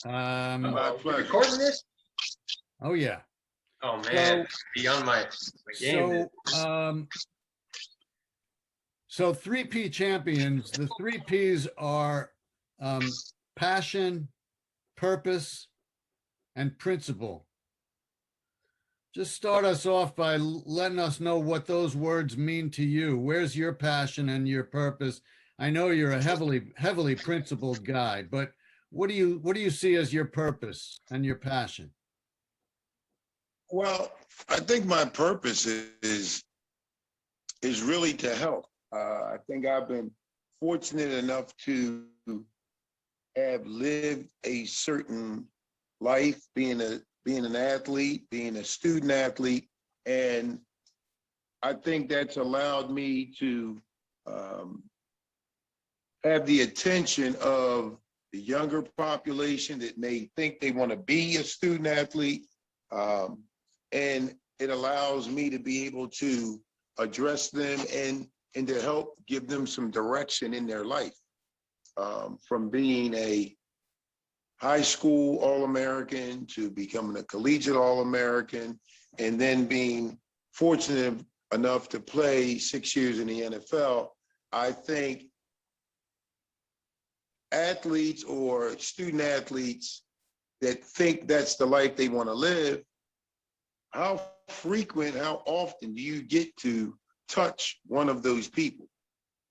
You recording this? Oh yeah. Oh man, beyond my game. So 3P champions, the 3Ps are passion, purpose, and principle. Just start us off by letting us know what those words mean to you. Where's your passion and your purpose? I know you're a heavily principled guy, but what do you see as your purpose and your passion? Well, I think my purpose is really to help. I think I've been fortunate enough to have lived a certain life, being an athlete, being a student athlete, and I think that's allowed me to have the attention of the younger population that may think they want to be a student athlete, and it allows me to be able to address them and to help give them some direction in their life, from being a high school All-American to becoming a collegiate All-American, and then being fortunate enough to play 6 years in the NFL. I think athletes or student athletes that think that's the life they want to live, how frequent, how often do you get to touch one of those people?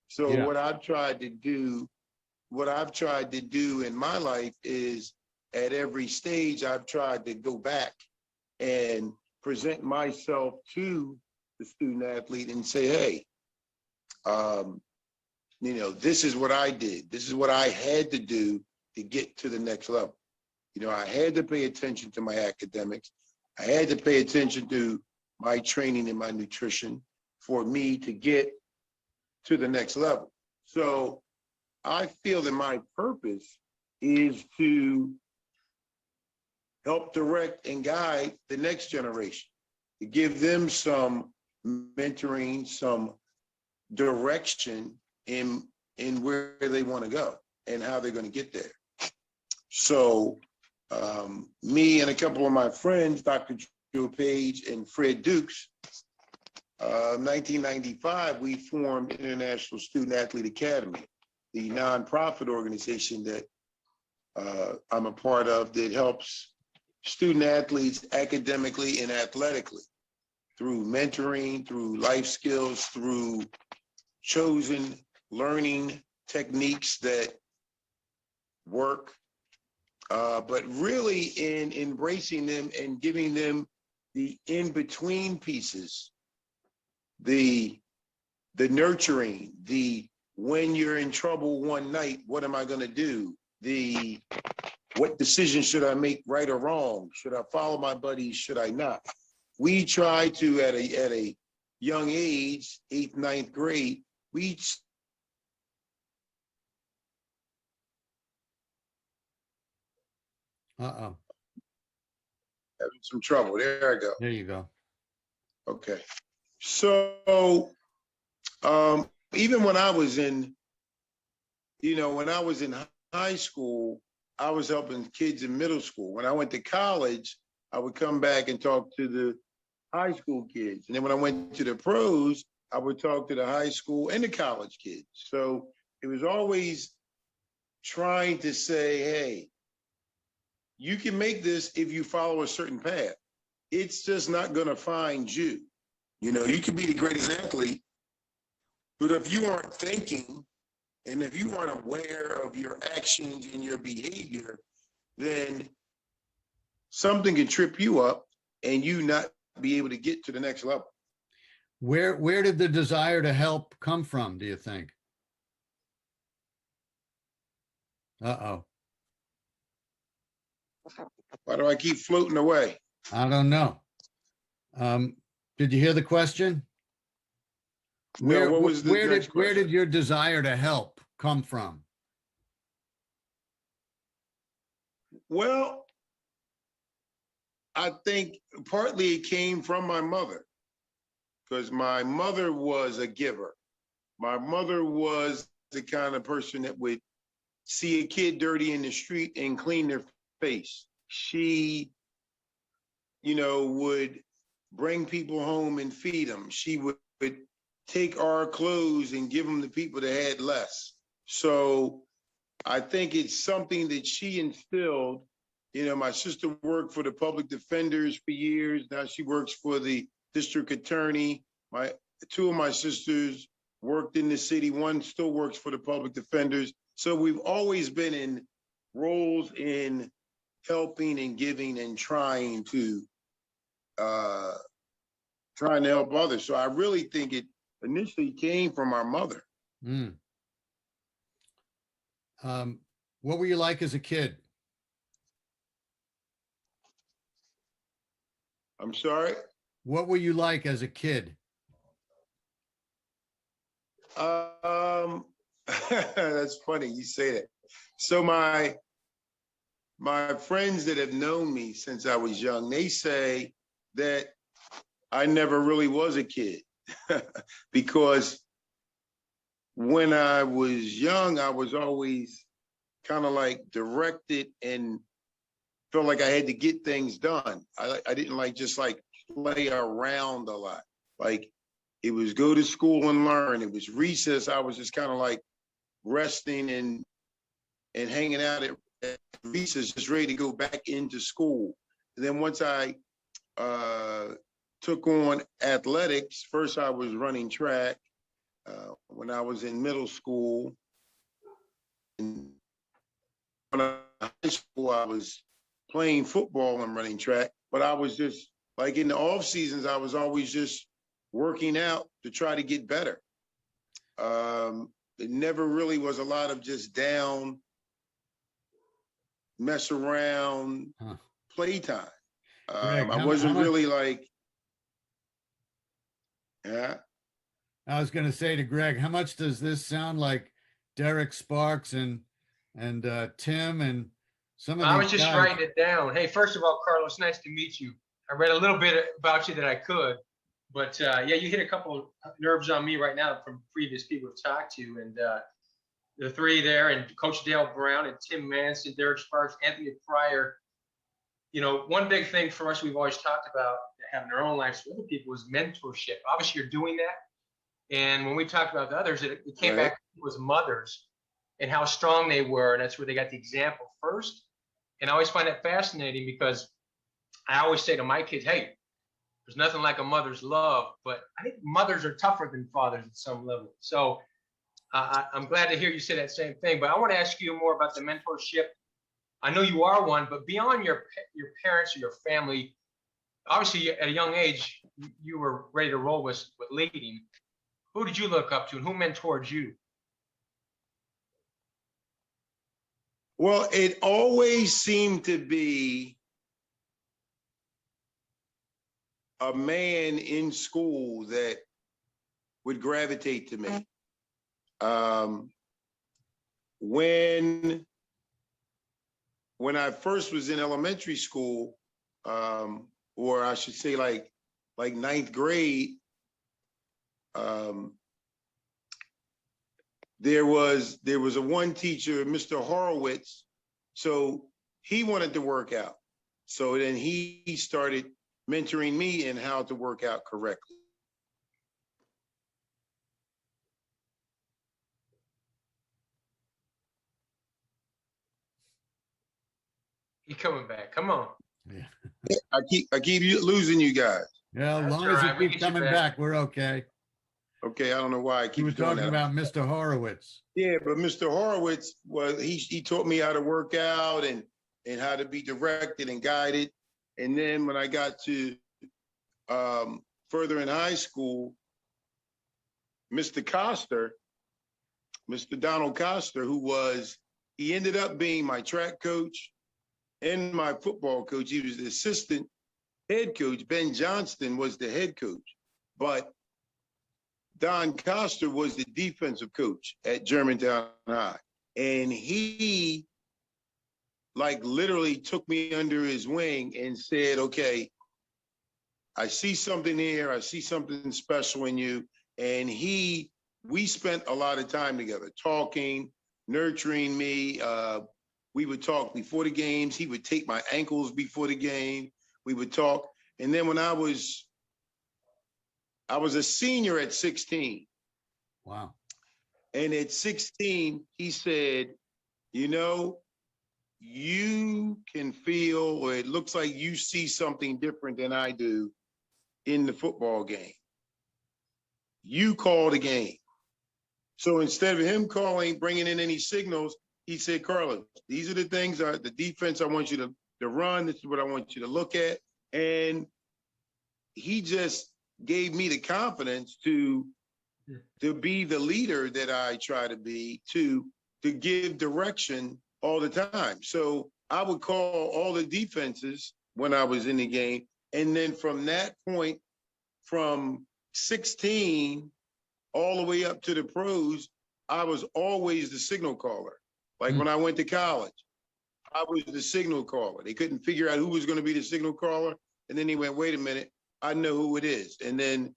So Yeah. what I've tried to do in my life is, at every stage, I've tried to go back and present myself to the student athlete and say, hey, this is what I did. This is what I had to do to get to the next level. I had to pay attention to my academics. I had to pay attention to my training and my nutrition for me to get to the next level. So I feel that my purpose is to help direct and guide the next generation, to give them some mentoring, some direction in where they want to go and how they're going to get there. So me and a couple of my friends, Dr. Joe Page and Fred Dukes, 1995, we formed International Student Athlete Academy, the nonprofit organization that I'm a part of, that helps student athletes academically and athletically through mentoring, through life skills, through chosen learning techniques that work, but really in embracing them and giving them the in-between pieces, the nurturing, the when you're in trouble one night, what am I going to do? What decision should I make, right or wrong? Should I follow my buddies? Should I not? We try to, at a young age, 8th, 9th grade, we Uh-oh. having some trouble. There I go. There you go. Okay. So even when I was in high school, I was helping kids in middle school. When I went to college, I would come back and talk to the high school kids. And then when I went to the pros, I would talk to the high school and the college kids. So it was always trying to say, hey, you can make this if you follow a certain path. It's just not going to find you. You can be the greatest athlete, but if you aren't thinking and if you aren't aware of your actions and your behavior, then something can trip you up and you not be able to get to the next level. Where did the desire to help come from, do you think? Uh-oh. Why do I keep floating away? I don't know. Did you hear the question? No, what was the where next did question? your desire to help come from? Well, I think partly it came from my mother, because my mother was a giver. My mother was the kind of person that would see a kid dirty in the street and clean their face. She, would bring people home and feed them. She would take our clothes and give them to people that had less. So I think it's something that she instilled. My sister worked for the public defenders for years. Now she works for the district attorney. Two of my sisters worked in the city. One still works for the public defenders. So we've always been in roles in helping and giving and trying to help others. So I really think it initially came from our mother. Mm. What were you like as a kid? I'm sorry? What were you like as a kid? That's funny you say that. So my friends that have known me since I was young, they say that I never really was a kid because when I was young, I was always kind of like directed and felt like I had to get things done. I didn't just play around a lot. Like it was go to school and learn. It was recess. I was just kind of like resting and hanging out at recess, just ready to go back into school. And then once I took on athletics, first I was running track when I was in middle school. And when I was in high school, I was playing football and running track, but I was just like in the off seasons, I was always just working out to try to get better. It never really was a lot of just down, mess around, playtime. I wasn't really like, yeah. I was going to say to Greg, how much does this sound like Derek Sparks and Tim and some of I these was just guys? writing it down. Hey, first of all, Carlos, nice to meet you. I read a little bit about you that I could, but yeah, you hit a couple of nerves on me right now from previous people we've talked to, and the three there, and Coach Dale Brown and Tim Manson, Derek Sparks, Anthony Pryor. One big thing for us we've always talked about having our own lives with other people is mentorship. Obviously, you're doing that, and when we talked about the others, it came back was mothers and how strong they were, and that's where they got the example first. And I always find that fascinating because I always say to my kids, hey, there's nothing like a mother's love, but I think mothers are tougher than fathers at some level. So I'm glad to hear you say that same thing, but I want to ask you more about the mentorship. I know you are one, but beyond your parents or your family, obviously at a young age, you were ready to roll with leading. Who did you look up to and who mentored you? Well, it always seemed to be a man in school that would gravitate to me. When I first was in elementary school, or I should say like ninth grade, there was a one teacher, Mr. Horowitz. So he wanted to work out. So then he started mentoring me in how to work out correctly. He's coming back. Come on. Yeah. I keep losing you guys. Yeah, as That's long all as right. We you keep get you coming back. back, we're okay. Okay, I don't know why I keep You were doing talking that. about Mr. Horowitz. Yeah, but Mr. Horowitz he taught me how to work out and how to be directed and guided. And then when I got to further in high school, Mr. Donald Coster, he ended up being my track coach and my football coach. He was the assistant head coach. Ben Johnston was the head coach, but Don Coster was the defensive coach at Germantown High. And he literally took me under his wing and said, okay, I see something here. I see something special in you. And we spent a lot of time together talking, nurturing me, We would talk before the games. He would take my ankles before the game. We would talk. And then when I was a senior at 16. Wow. And at 16, he said, you know, you can feel, or it looks like you see something different than I do in the football game. You call the game. So instead of him calling, bringing in any signals, he said, Carlos, these are the things, the defense I want you to run. This is what I want you to look at. And he just gave me the confidence to be the leader that I try to be, to give direction all the time. So I would call all the defenses when I was in the game. And then from that point, from 16 all the way up to the pros, I was always the signal caller. Like when I went to college, I was the signal caller. They couldn't figure out who was going to be the signal caller. And then he went, wait a minute, I know who it is. And then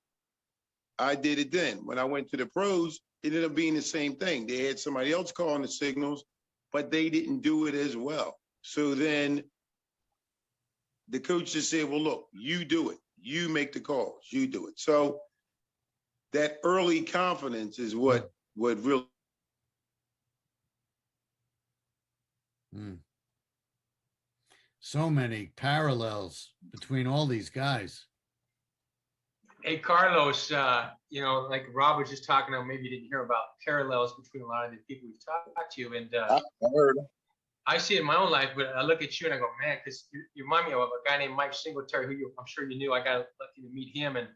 I did it then. When I went to the pros, it ended up being the same thing. They had somebody else calling the signals, but they didn't do it as well. So then the coach just said, well, look, you do it. You make the calls. You do it. So that early confidence is what really. So many parallels between all these guys. Hey, Carlos, like Rob was just talking about, maybe you didn't hear about parallels between a lot of the people we've talked to. And I heard him. I see it in my own life, but I look at you and I go, man, because you remind me of a guy named Mike Singletary, who I'm sure you knew. I got lucky to meet him. And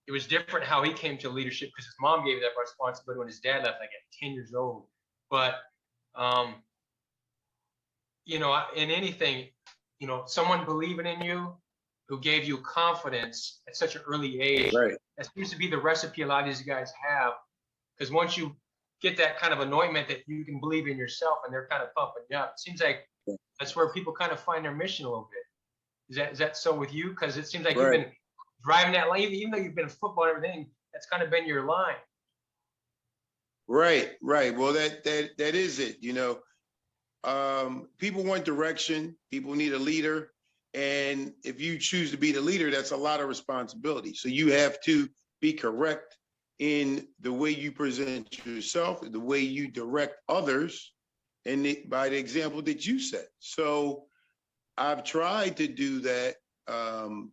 it was different how he came to leadership because his mom gave that responsibility when his dad left, like at 10 years old. But, in anything, someone believing in you, who gave you confidence at such an early age. Right. That seems to be the recipe a lot of these guys have. Because once you get that kind of anointment that you can believe in yourself and they're kind of pumping you up, it seems like that's where people kind of find their mission a little bit. Is that so with you? Because it seems like you've been driving that line, even though you've been in football and everything, that's kind of been your line. Right. Well, that is it. People want direction. People need a leader. And if you choose to be the leader, that's a lot of responsibility. So you have to be correct in the way you present yourself, the way you direct others, and by the example that you set. So I've tried to do that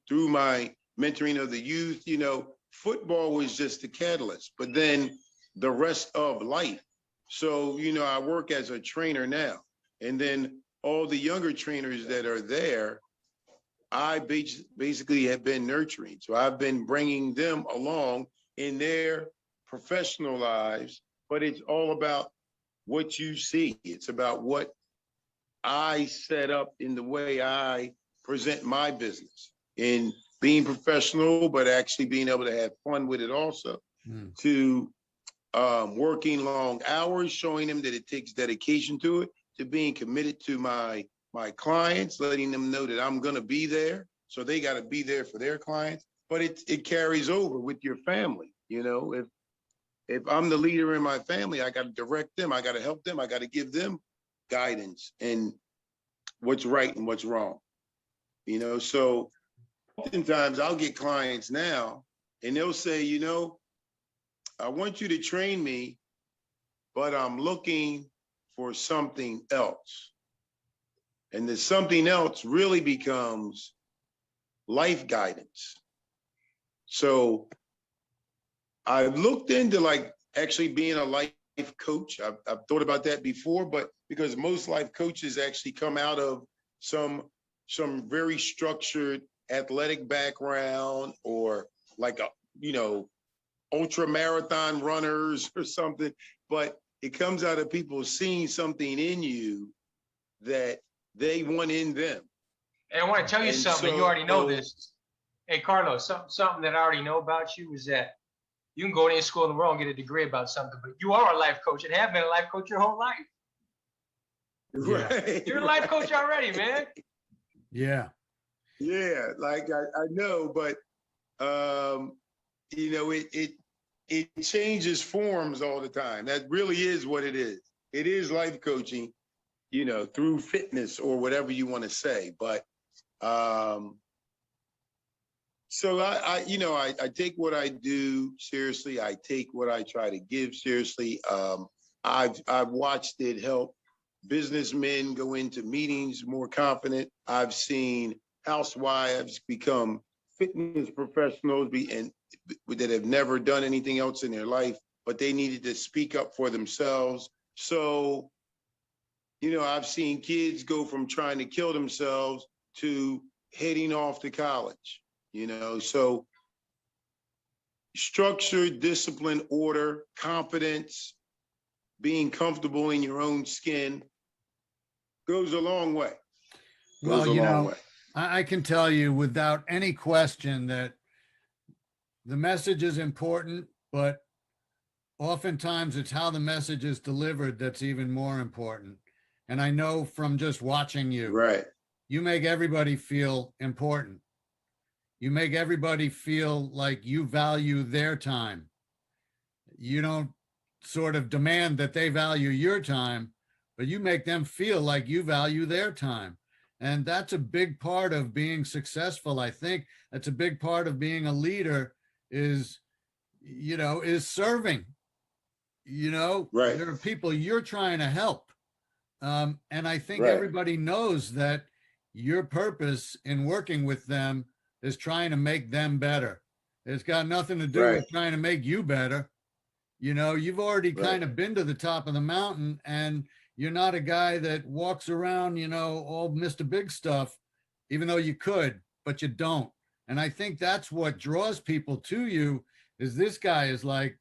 through my mentoring of the youth. Football was just the catalyst, but then the rest of life. So, I work as a trainer now, and then all the younger trainers that are there, I basically have been nurturing. So I've been bringing them along in their professional lives, but it's all about what you see. It's about what I set up in the way I present my business, in being professional, but actually being able to have fun with it also, to working long hours, showing them that it takes dedication to it, to being committed to my clients, letting them know that I'm going to be there. So they got to be there for their clients, but it carries over with your family. If I'm the leader in my family, I got to direct them. I got to help them. I got to give them guidance and what's right and what's wrong. So oftentimes I'll get clients now and they'll say, I want you to train me, but I'm looking for something else. And the something else really becomes life guidance. So I've looked into actually being a life coach. I've thought about that before, but because most life coaches actually come out of some very structured athletic background, or ultra marathon runners or something, but it comes out of people seeing something in you that they want in them. And I want to tell you something, so, you already know this. Hey, Carlos, something that I already know about you is that you can go to any school in the world and get a degree about something, but you are a life coach and have been a life coach your whole life. Right. You're a life coach already, man. Yeah. Yeah, I know, but it changes forms all the time. That really is what it is. It is life coaching. through fitness or whatever you want to say. But so I take what I do seriously. I take what I try to give seriously. I've watched it help businessmen go into meetings more confident. I've seen housewives become fitness professionals that have never done anything else in their life, but they needed to speak up for themselves. So, I've seen kids go from trying to kill themselves to heading off to college, so structure, discipline, order, confidence, being comfortable in your own skin goes a long way. Well, I can tell you without any question that the message is important, but oftentimes it's how the message is delivered that's even more important. And I know from just watching you, right, you make everybody feel important. You make everybody feel like you value their time. You don't sort of demand that they value your time, but you make them feel like you value their time. And that's a big part of being successful. I think that's a big part of being a leader is serving. right, There are people you're trying to help. And I think right, everybody knows that your purpose in working with them is trying to make them better. It's got nothing to do right, with trying to make you better. You've already right, kind of been to the top of the mountain, and you're not a guy that walks around, all Mr. Big stuff, even though you could, but you don't. And I think that's what draws people to you is this guy is like,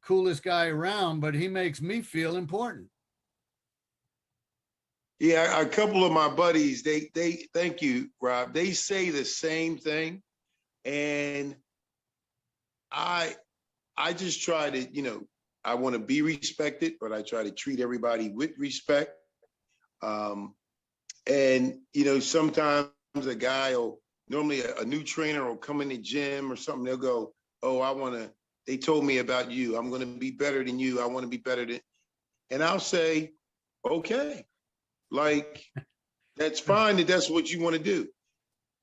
coolest guy around, but he makes me feel important. Yeah, a couple of my buddies, they thank you, Rob. They say the same thing. And I just try to, I want to be respected, but I try to treat everybody with respect. And sometimes a guy will normally a new trainer will come in the gym or something. They'll go, "Oh, they told me about you. I'm going to be better than you. I want to be better than," and I'll say, "Okay, like that's fine that's what you want to do."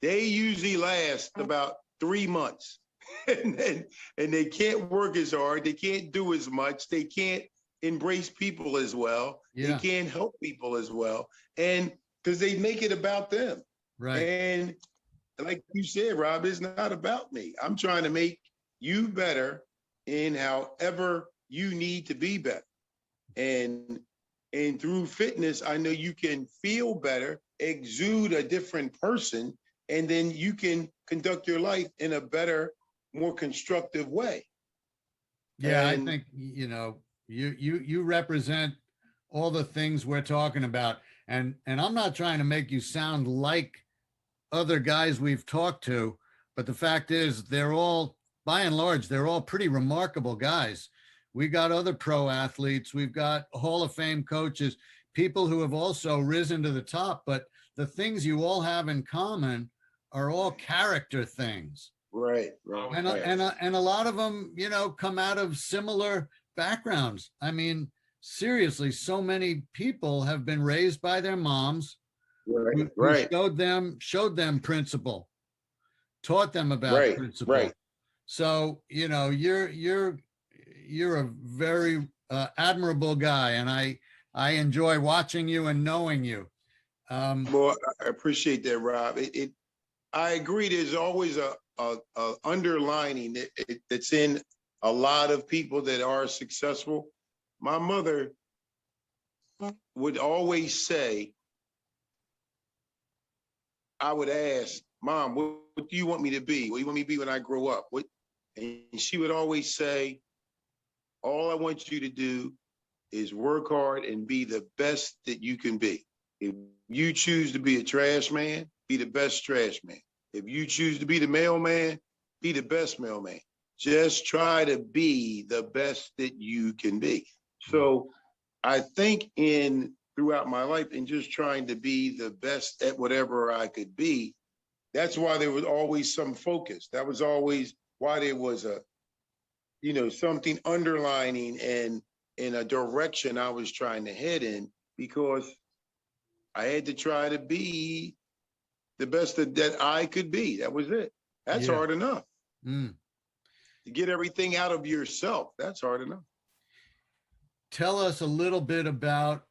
They usually last about 3 months. and they can't work as hard. They can't do as much. They can't embrace people as well. Yeah. They can't help people as well. And because they make it about them. Right. And like you said, Rob, it's not about me. I'm trying to make you better in however you need to be better. And through fitness, I know you can feel better, exude a different person, and then you can conduct your life in a better, more constructive way. Yeah, I think you represent all the things we're talking about, and I'm not trying to make you sound like other guys we've talked to, but the fact is they're all, by and large, they're all pretty remarkable guys. We got other pro athletes, we've got Hall of Fame coaches, people who have also risen to the top, but the things you all have in common are all character things. Right. And a lot of them, come out of similar backgrounds. I mean, seriously, so many people have been raised by their moms who showed them principle, taught them about principle. Right. So, you're a very admirable guy, and I enjoy watching you and knowing you. Well, I appreciate that, Rob. I agree. There's always a underlining that's in a lot of people that are successful. My mother would always say, I would ask, "Mom, what do you want me to be? What do you want me to be when I grow up?" And she would always say, "All I want you to do is work hard and be the best that you can be. If you choose to be a trash man, be the best trash man. If you choose to be the mailman, be the best mailman. Just try to be the best that you can be." So I think throughout my life and just trying to be the best at whatever I could be, that's why there was always some focus. That was always why there was something underlining and in a direction I was trying to head in, because I had to try to be the best that I could be. That was it. That's Yeah. hard enough. Mm. To get everything out of yourself, that's hard enough. Tell us a little bit about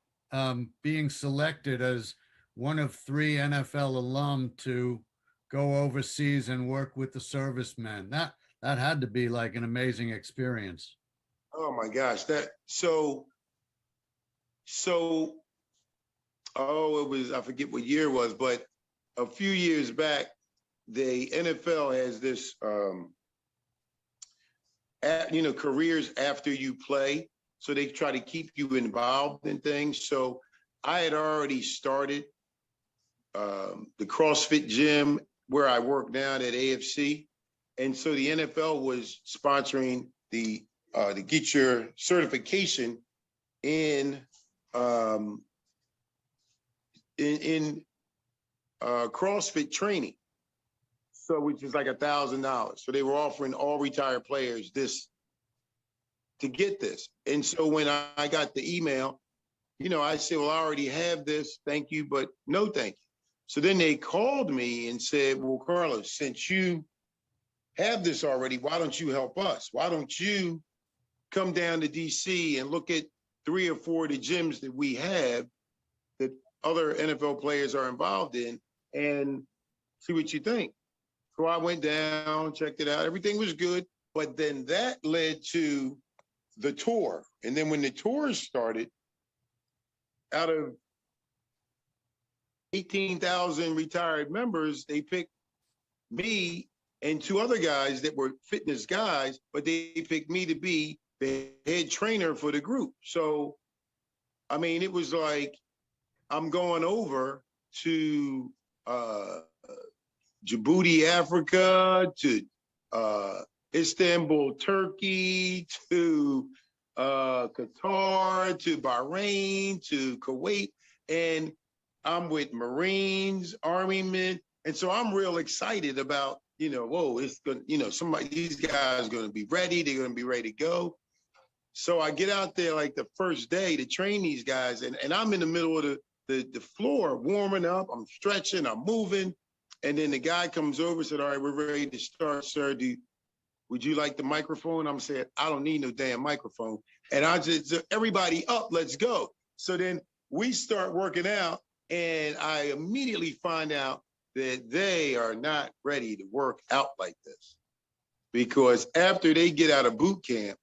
being selected as one of 3 NFL alum to go overseas and work with the servicemen. That had to be like an amazing experience. Oh my gosh, it was, I forget what year it was, but a few years back, the NFL has this careers after you play. So they try to keep you involved in things. So I had already started the CrossFit gym where I work now at AFC. And so the NFL was sponsoring the to get your certification in CrossFit training. So which is like $1,000. So they were offering all retired players this to get this. And so when I got the email, I said, well, I already have this. Thank you, but no thank you. So then they called me and said, well, Carlos, since you have this already, why don't you help us? Why don't you come down to DC and look at 3 or 4 of the gyms that we have that other NFL players are involved in and see what you think. So I went down, checked it out. Everything was good. But then that led to the tour. And then when the tour started, out of 18,000 retired members, they picked me and 2 other guys that were fitness guys, but they picked me to be the head trainer for the group. So, I mean, it was like I'm going over to Djibouti, Africa, to Istanbul, Turkey, to Qatar, to Bahrain, to Kuwait, and I'm with Marines, Army men, and so I'm real excited about, whoa, it's gonna, these guys are gonna be ready, they're gonna be ready to go. So I get out there like the first day to train these guys, and I'm in the middle of the floor warming up, I'm stretching, I'm moving, and then the guy comes over and said, all right, we're ready to start, sir. Would you like the microphone? I'm saying, I don't need no damn microphone. And I just, everybody up, let's go. So then we start working out, and I immediately find out that they are not ready to work out like this. Because after they get out of boot camp,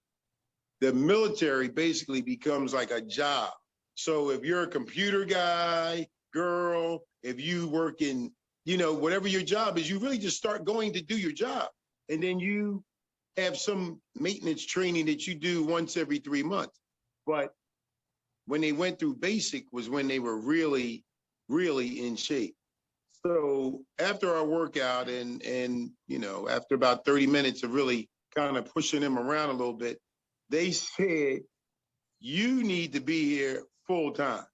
the military basically becomes like a job. So if you're a computer guy, girl, if you work in, whatever your job is, you really just start going to do your job. And then you have some maintenance training that you do once every 3 months. But when they went through basic was when they were really, really in shape. So after our workout and after about 30 minutes of really kind of pushing them around a little bit, they said, you need to be here full time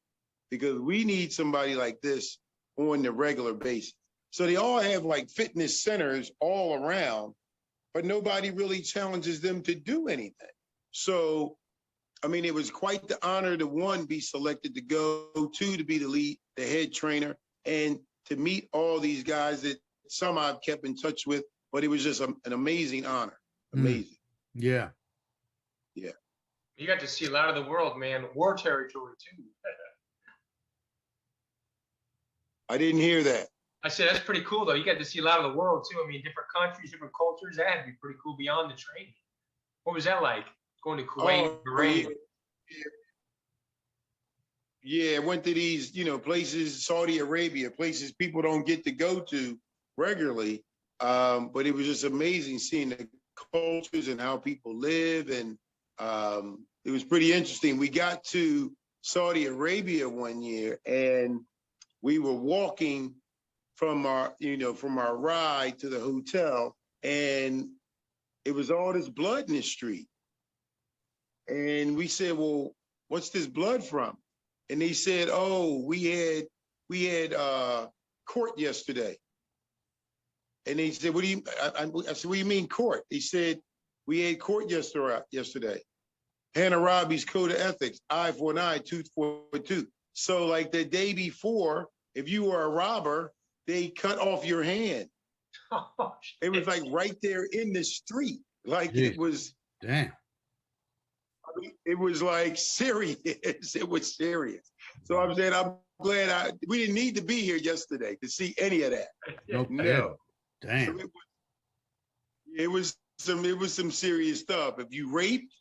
because we need somebody like this on the regular basis. So they all have like fitness centers all around, but nobody really challenges them to do anything. So, I mean, it was quite the honor to, 1, be selected to go, 2, to be the head trainer, and to meet all these guys that some I've kept in touch with, but it was just an amazing honor. Amazing. Yeah. Yeah. You got to see a lot of the world, man. War territory, too. I didn't hear that. I said, that's pretty cool, though. You got to see a lot of the world, too. I mean, different countries, different cultures. That had to be pretty cool beyond the training. What was that like, going to Kuwait, Bahrain? Yeah, went to these, places, Saudi Arabia, places people don't get to go to regularly. But it was just amazing seeing the cultures and how people live. And it was pretty interesting. We got to Saudi Arabia one year and we were walking from our ride to the hotel, and it was all this blood in the street. And we said, well, what's this blood from? And they said, oh, we had court yesterday. And they said, what do you, I said, what do you mean court? They said, we had court yesterday. Hammurabi's Code of Ethics, eye for an eye, tooth for a tooth. So like the day before, if you were a robber, they cut off your hand. Oh, It was like right there in the street. Like Jeez. it was, Damn. I mean, it was like serious. It was serious. So I'm saying I'm glad we didn't need to be here yesterday to see any of that. No No. kidding. So Damn. it was some serious stuff. If you raped,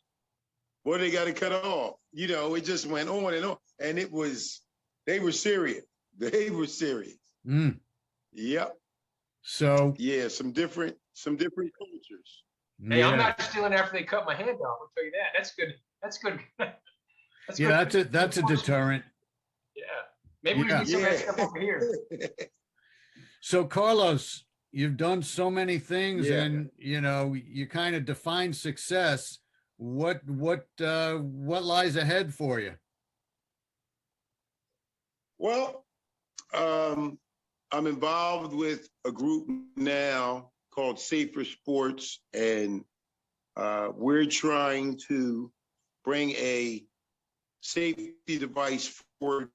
well, they got to cut off. You know, it just went on and on. And they were serious. They were serious. Mm. Yep. So, Yeah, some different cultures. Hey, I'm yeah. not stealing after they cut my hand off. I'll tell you that. That's good. That's good. That's Yeah, good. that's a deterrent. Yeah. Maybe we Yeah. need some of that stuff over here. So, Carlos, you've done so many things, Yeah. and you kind of define success. What lies ahead for you? Well, I'm involved with a group now called Safer Sports, and we're trying to bring a safety device for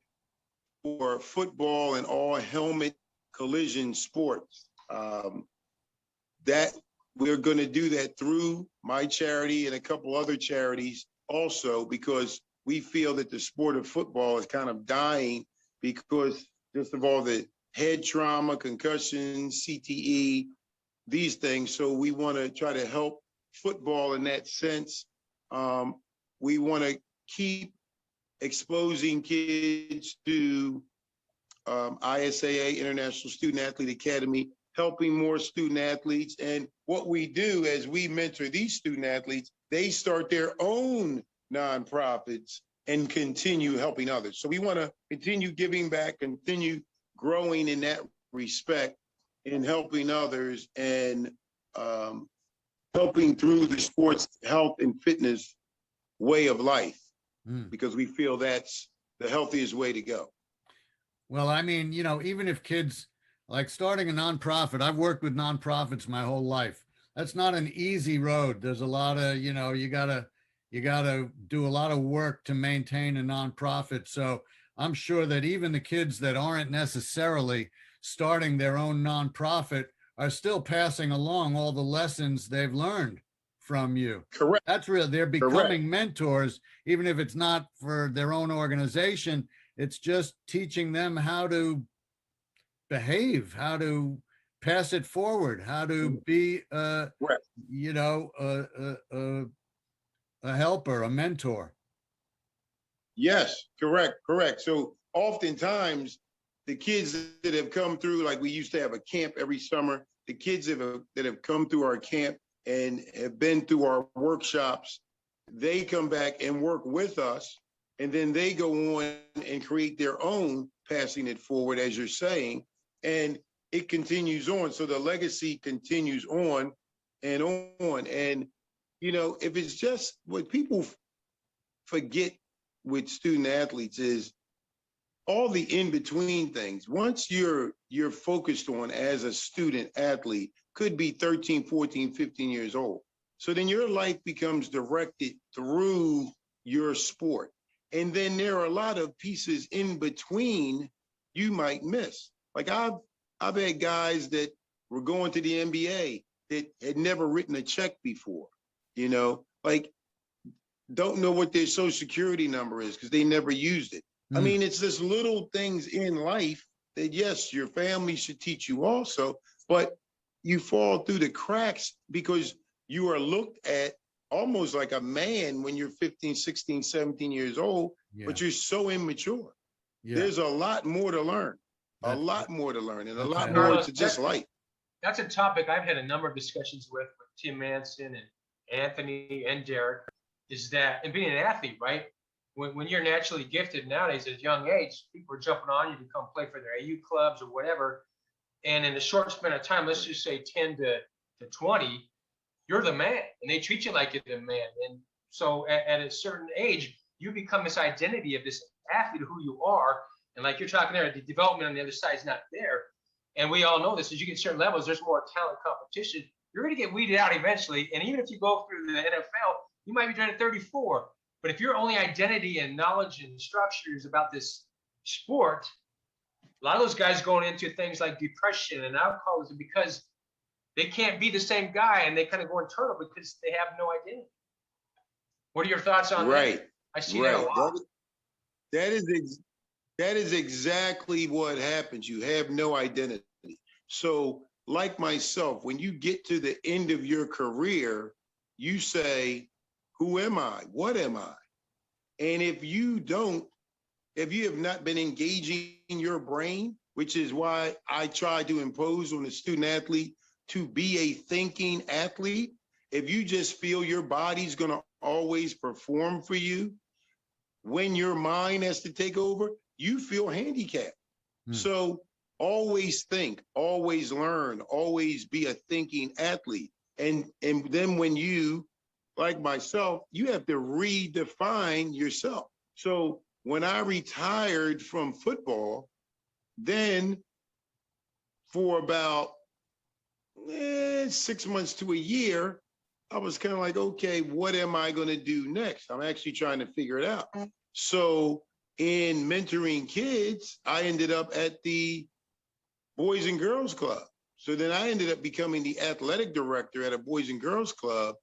football and all helmet collision sports. That we're going to do that through my charity and a couple other charities also, because we feel that the sport of football is kind of dying because just of all the head trauma, concussions, CTE, these things. So we want to try to help football in that sense. We want to keep exposing kids to ISAA, International Student Athlete Academy, helping more student athletes. And what we do as we mentor these student athletes, they start their own nonprofits and continue helping others. So we want to continue giving back, continue growing in that respect and helping others and helping through the sports health and fitness way of life, because we feel that's the healthiest way to go. Well, I mean, even if kids like starting a nonprofit, I've worked with nonprofits my whole life. That's not an easy road. There's a lot of, you gotta do a lot of work to maintain a nonprofit. So I'm sure that even the kids that aren't necessarily starting their own nonprofit are still passing along all the lessons they've learned from you. Correct. That's real. They're becoming mentors, even if it's not for their own organization. It's just teaching them how to behave, how to pass it forward, how to be, a helper, a mentor. Yes, correct. So oftentimes the kids that have come through, like we used to have a camp every summer, the kids that have come through our camp and have been through our workshops, they come back and work with us. And then they go on and create their own, passing it forward, as you're saying, and it continues on. So the legacy continues on and on. And, if it's just what people forget with student athletes is all the in-between things. Once you're focused on as a student athlete, could be 13, 14, 15 years old. So then your life becomes directed through your sport. And then there are a lot of pieces in between you might miss. Like I've had guys that were going to the NBA that had never written a check before, like don't know what their social security number is because they never used it. I mean, it's just little things in life that, yes, your family should teach you also, but you fall through the cracks because you are looked at almost like a man when you're 15, 16, 17 years old, but you're so immature. Yeah. There's a lot more to learn, and a lot more Carlos, to just life. That's a topic I've had a number of discussions with Tim Manson and Anthony and Derek, is that, and being an athlete, right? When you're naturally gifted nowadays at a young age, people are jumping on you to come play for their AU clubs or whatever. And in a short span of time, let's just say 10 to 20, you're the man, and they treat you like you're the man. And so at a certain age, you become this identity of this athlete of who you are. And like you're talking there, the development on the other side is not there. And we all know this, as you get to certain levels, there's more talent competition. You're going to get weeded out eventually. And even if you go through the NFL, you might be done at 34. But if your only identity and knowledge and structure is about this sport, a lot of those guys going into things like depression and alcoholism because they can't be the same guy and they kind of go internal because they have no identity. What are your thoughts on Right. that? I see that a lot. That is exactly what happens. You have no identity. So, like myself, when you get to the end of your career, you say, who am I? What am I? And if you have not been engaging your brain, which is why I try to impose on the student athlete to be a thinking athlete, if you just feel your body's going to always perform for you, when your mind has to take over, you feel handicapped. So always think, always learn, always be a thinking athlete. And then when you, like myself, you have to redefine yourself. So when I retired from football, then for about 6 months to a year, I was kind of like, okay, what am I going to do next? I'm actually trying to figure it out. So in mentoring kids, I ended up at the Boys and Girls Club. So then I ended up becoming the athletic director at a Boys and Girls Club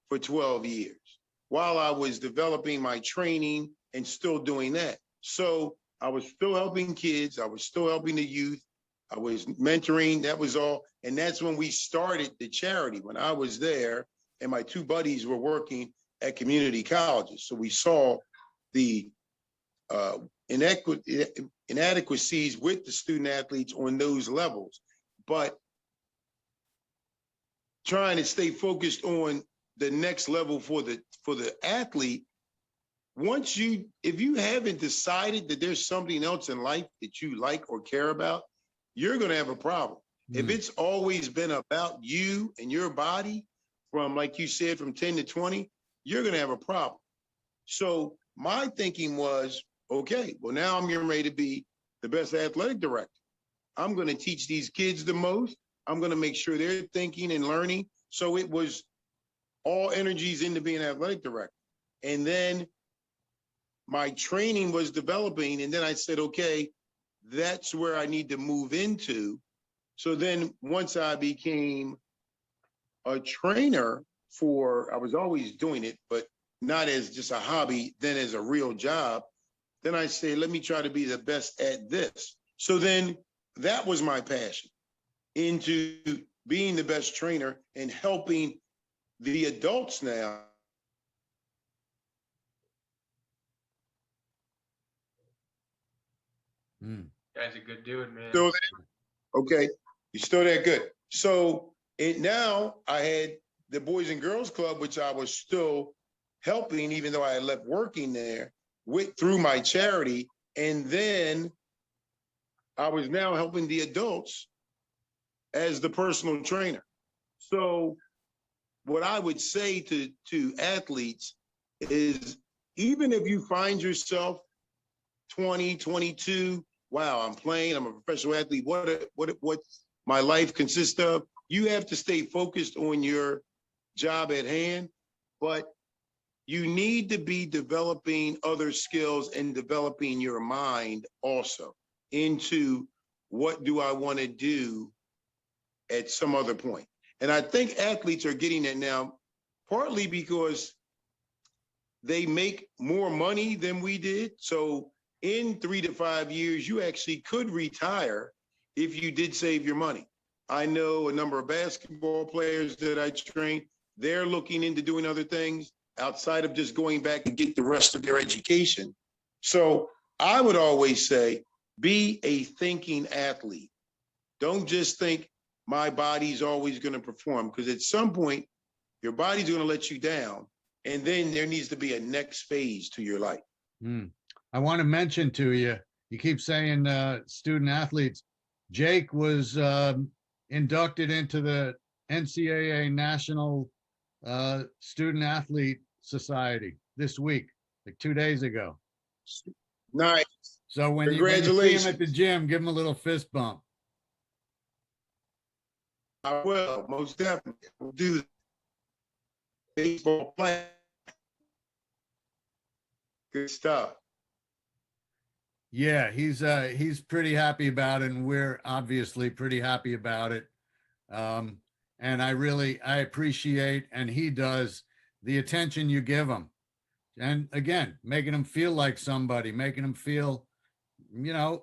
for 12 years while I was developing my training and still doing that. So I was still helping kids. I was still helping the youth. I was mentoring. That was all. And that's when we started the charity, when I was there and my two buddies were working at community colleges. So we saw the inadequacies with the student athletes on those levels, but trying to stay focused on the next level for the athlete. If you haven't decided that there's something else in life that you like or care about, you're going to have a problem. If it's always been about you and your body from, like you said, from 10 to 20, you're going to have a problem. So my thinking was, okay, well, now I'm getting ready to be the best athletic director. I'm going to teach these kids the most. I'm going to make sure they're thinking and learning. So it was all energies into being an athletic director. And then my training was developing. And then I said, okay, that's where I need to move into. So then once I became a trainer I was always doing it, but not as just a hobby, then as a real job. Then I say, let me try to be the best at this. So then that was my passion, into being the best trainer and helping the adults now. Guy's a good dude, man. Still there? Okay, you're still there, good. So now I had the Boys and Girls Club, which I was still helping, even though I had left working there, through my charity. And then I was now helping the adults as the personal trainer. So what I would say to athletes is, even if you find yourself 20, 22, wow, I'm playing, I'm a professional athlete, what my life consists of, you have to stay focused on your job at hand, but you need to be developing other skills and developing your mind also into what do I want to do at some other point. And I think athletes are getting it now, partly because they make more money than we did. So in 3 to 5 years, you actually could retire if you did save your money. I know a number of basketball players that I train, they're looking into doing other things outside of just going back to get the rest of their education. So I would always say, be a thinking athlete. Don't just think my body's always going to perform, because at some point, your body's going to let you down. And then there needs to be a next phase to your life. I want to mention to you, you keep saying student athletes. Jake was inducted into the NCAA National Student Athlete Society this week, like 2 days ago. Nice. So when you see him at the gym, give him a little fist bump. I will, most definitely. We'll do baseball plan. Good stuff. Yeah, he's pretty happy about it, and we're obviously pretty happy about it. Um, and I appreciate, and he does, the attention you give him. And again, making him feel like somebody, making him feel,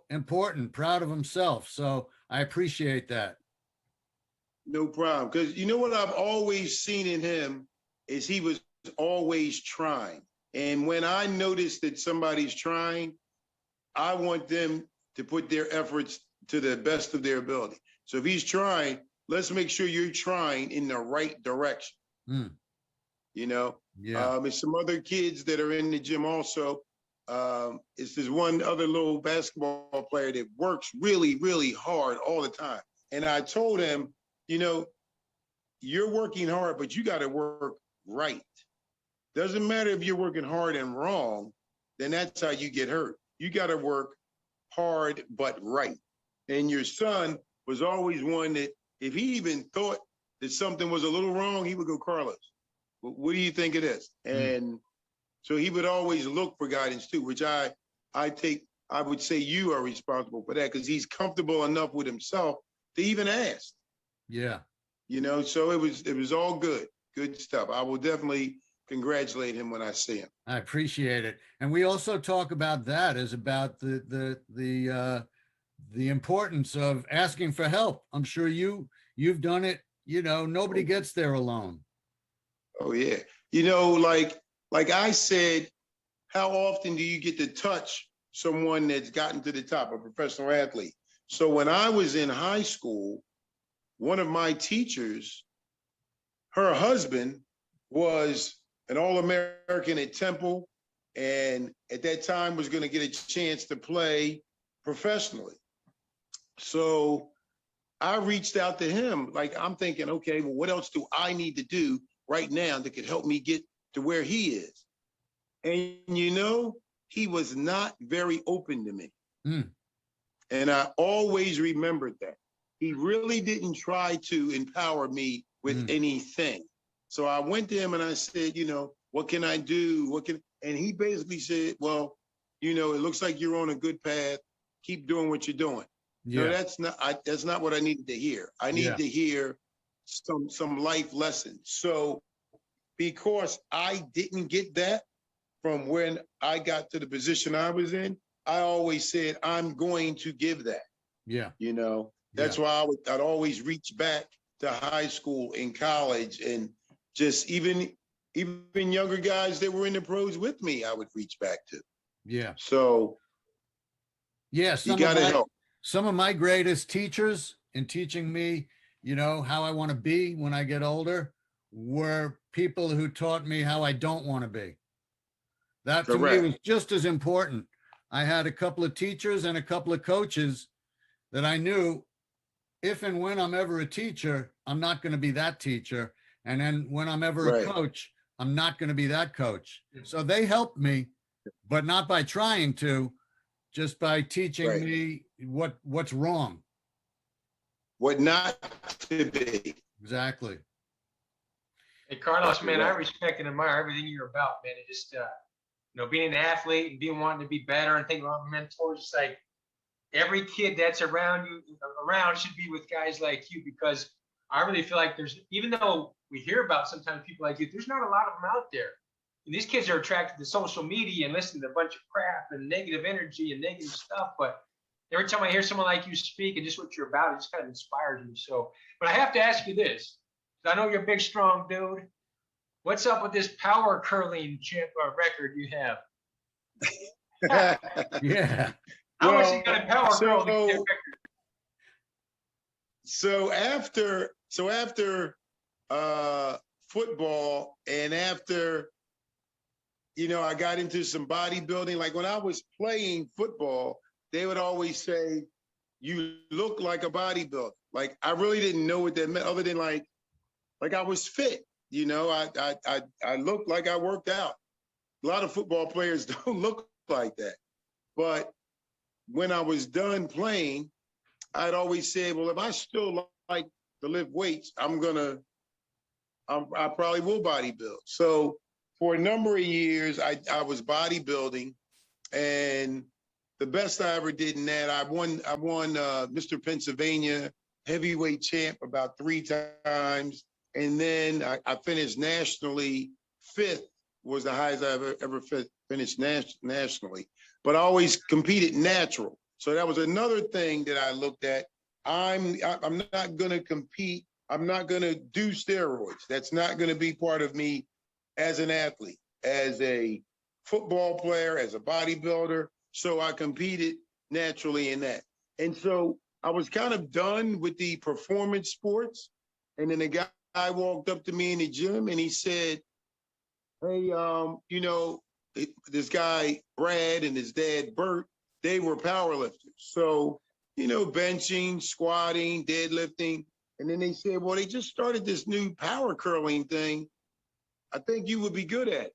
important, proud of himself. So I appreciate that. No problem. Because you know what I've always seen in him is he was always trying. And when I notice that somebody's trying, I want them to put their efforts to the best of their ability. So if he's trying, let's make sure you're trying in the right direction. Hmm. You know, Yeah. there's some other kids that are in the gym also. It's this one other little basketball player that works really, really hard all the time. And I told him, you know, you're working hard, but you got to work right. Doesn't matter if you're working hard and wrong, then that's how you get hurt. You got to work hard but right. And your son was always one that if he even thought that something was a little wrong, he would go, Carlos, what do you think it is? And so he would always look for guidance too, which I would say you are responsible for that because he's comfortable enough with himself to even ask. Yeah. So it was all good stuff. I will definitely congratulate him when I see him. I appreciate it. And we also talk about that as about the importance of asking for help. I'm sure you've done it. Nobody gets there alone. Oh yeah. Like I said, how often do you get to touch someone that's gotten to the top, a professional athlete? So when I was in high school, one of my teachers, her husband was an All-American at Temple, and at that time was going to get a chance to play professionally. So I reached out to him. Like, I'm thinking, okay, well, what else do I need to do right now that could help me get to where he is? And he was not very open to me. Mm. And I always remembered that. He really didn't try to empower me with anything. So I went to him and I said, what can I do? And he basically said, well, it looks like you're on a good path. Keep doing what you're doing. Yeah. No, that's not what I needed to hear. I needed to hear some life lessons. So because I didn't get that from when I got to the position I was in, I always said, I'm going to give that. Yeah. That's why I'd always reach back to high school and college and just even younger guys that were in the pros with me, I would reach back to. Yeah. So yeah, you got to help. Some of my greatest teachers in teaching me, how I want to be when I get older were people who taught me how I don't want to be. That to me was just as important. I had a couple of teachers and a couple of coaches that I knew if and when I'm ever a teacher, I'm not going to be that teacher. And then when I'm ever a coach, I'm not going to be that coach. So they helped me, but not by trying to, just by teaching me what's wrong. What not to be. Exactly. Hey, Carlos, man, I respect and admire everything you're about, man. It just, being an athlete and being wanting to be better and thinking about mentors, it's like every kid that's around should be with guys like you, because I really feel like even though we hear about sometimes people like you, there's not a lot of them out there. And these kids are attracted to social media and listening to a bunch of crap and negative energy and negative stuff. But every time I hear someone like you speak and just what you're about, it just kind of inspires me. So, but I have to ask you this. I know you're a big, strong dude. What's up with this power curling record you have? Yeah. How much you got to power curl to get that record? So after football and after, I got into some bodybuilding. Like when I was playing football, they would always say, you look like a bodybuilder. Like I really didn't know what that meant other than like I was fit. I looked like I worked out. A lot of football players don't look like that. But when I was done playing, I'd always say, well, if I still like to lift weights, I probably will bodybuild. So for a number of years, I was bodybuilding, and the best I ever did in that, I won Mr. Pennsylvania heavyweight champ about 3 times. And then I finished nationally 5th was the highest I ever finished nationally. But I always competed natural. So that was another thing that I looked at. I'm not going to compete. I'm not going to do steroids. That's not going to be part of me as an athlete, as a football player, as a bodybuilder. So I competed naturally in that. And so I was kind of done with the performance sports. And then the guy walked up to me in the gym and he said, hey, this guy, Brad, and his dad, Bert, they were powerlifters. So, benching, squatting, deadlifting. And then they said, well, they just started this new power curling thing. I think you would be good at it.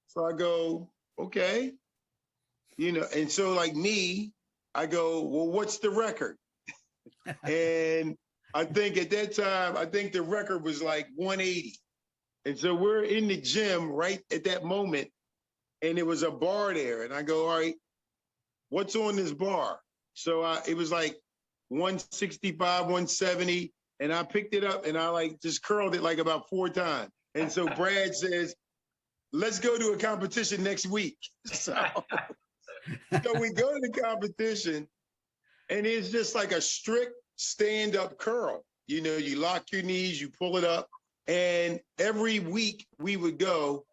So I go, okay. And so like me, I go, well, what's the record? And I think at that time, the record was like 180. And so we're in the gym right at that moment, and there was a bar there. And I go, all right, what's on this bar? So it was like 165, 170. And I picked it up and I like just curled it like about 4 times. And so Brad says, let's go to a competition next week. So we go to the competition and it's just like a strict stand-up curl. You lock your knees, you pull it up. And every week we would go,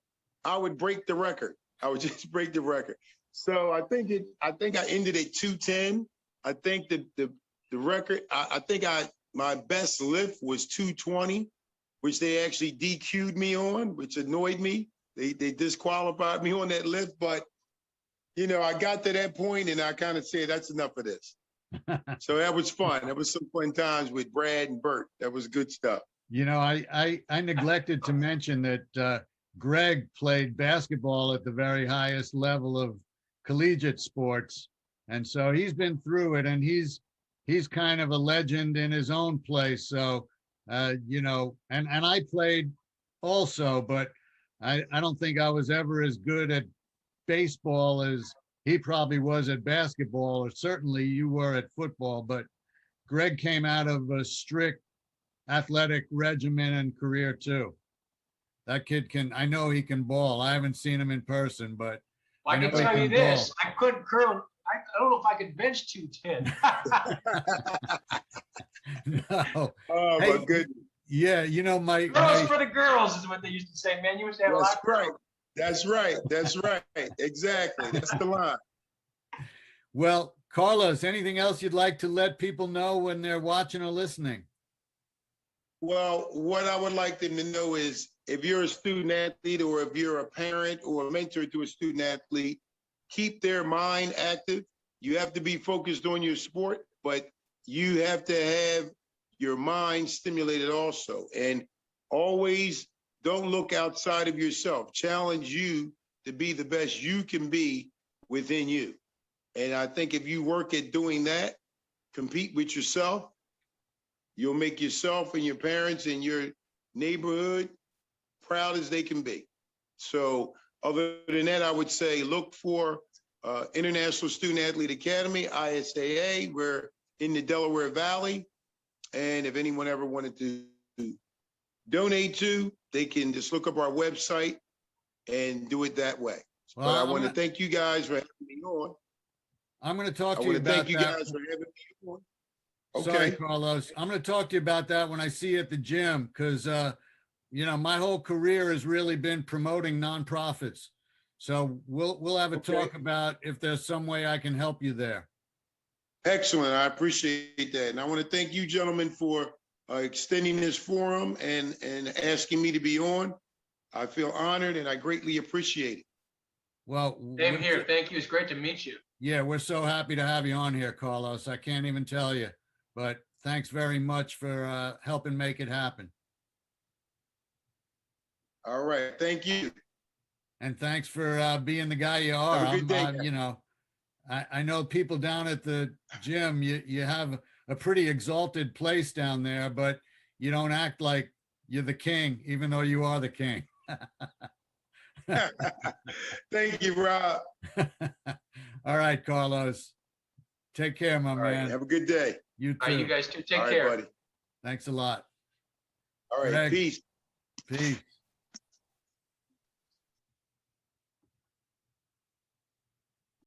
I would break the record. I would just break the record. So I think I ended at 210. I think the record, my best lift was 220, which they actually DQ'd me on, which annoyed me. They disqualified me on that lift, but I got to that point and I kind of said, that's enough of this. So that was fun. That was some fun times with Brad and Bert. That was good stuff. I neglected to mention that Greg played basketball at the very highest level of collegiate sports. And so he's been through it, and he's kind of a legend in his own place. So, and I played also, but I don't think I was ever as good at baseball as he probably was at basketball, or certainly you were at football. But Greg came out of a strict athletic regimen and career too. That kid I know he can ball. I haven't seen him in person, but I can tell you this, I couldn't curl. I don't know if I could bench 210. No. Oh, hey, my goodness. Yeah, girls for the girls is what they used to say, man. You used to have a lot of girls. That's right. Exactly. That's the line. Well, Carlos, anything else you'd like to let people know when they're watching or listening? Well, what I would like them to know is if you're a student athlete or if you're a parent or a mentor to a student athlete, keep their mind active. You have to be focused on your sport, but you have to have your mind stimulated also. And always don't look outside of yourself. Challenge you to be the best you can be within you. And I think if you work at doing that, compete with yourself, you'll make yourself and your parents and your neighborhood proud as they can be. So other than that, I would say look for International Student Athlete Academy, ISAA. We're in the Delaware Valley. And if anyone ever wanted to donate to, they can just look up our website and do it that way. Well, but I want to thank you guys for having me on. I'm going to talk to you about that. Thank you guys for having me on. Okay. Sorry, Carlos. I'm going to talk to you about that when I see you at the gym, because, my whole career has really been promoting nonprofits. So we'll have a talk about if there's some way I can help you there. Excellent. I appreciate that. And I want to thank you gentlemen for extending this forum and asking me to be on. I feel honored and I greatly appreciate it. Well, same here. Thank you. It's great to meet you. Yeah, we're so happy to have you on here, Carlos. I can't even tell you, but thanks very much for helping make it happen. All right. Thank you. And thanks for being the guy you are. Have a good day. I know people down at the gym, you have a pretty exalted place down there, but you don't act like you're the king, even though you are the king. Thank you, Rob. All right, Carlos. Take care, my All right, man. have a good day. You All right, you too. guys too. Take All right, care. buddy. Thanks a lot. All right, Greg. peace. Peace.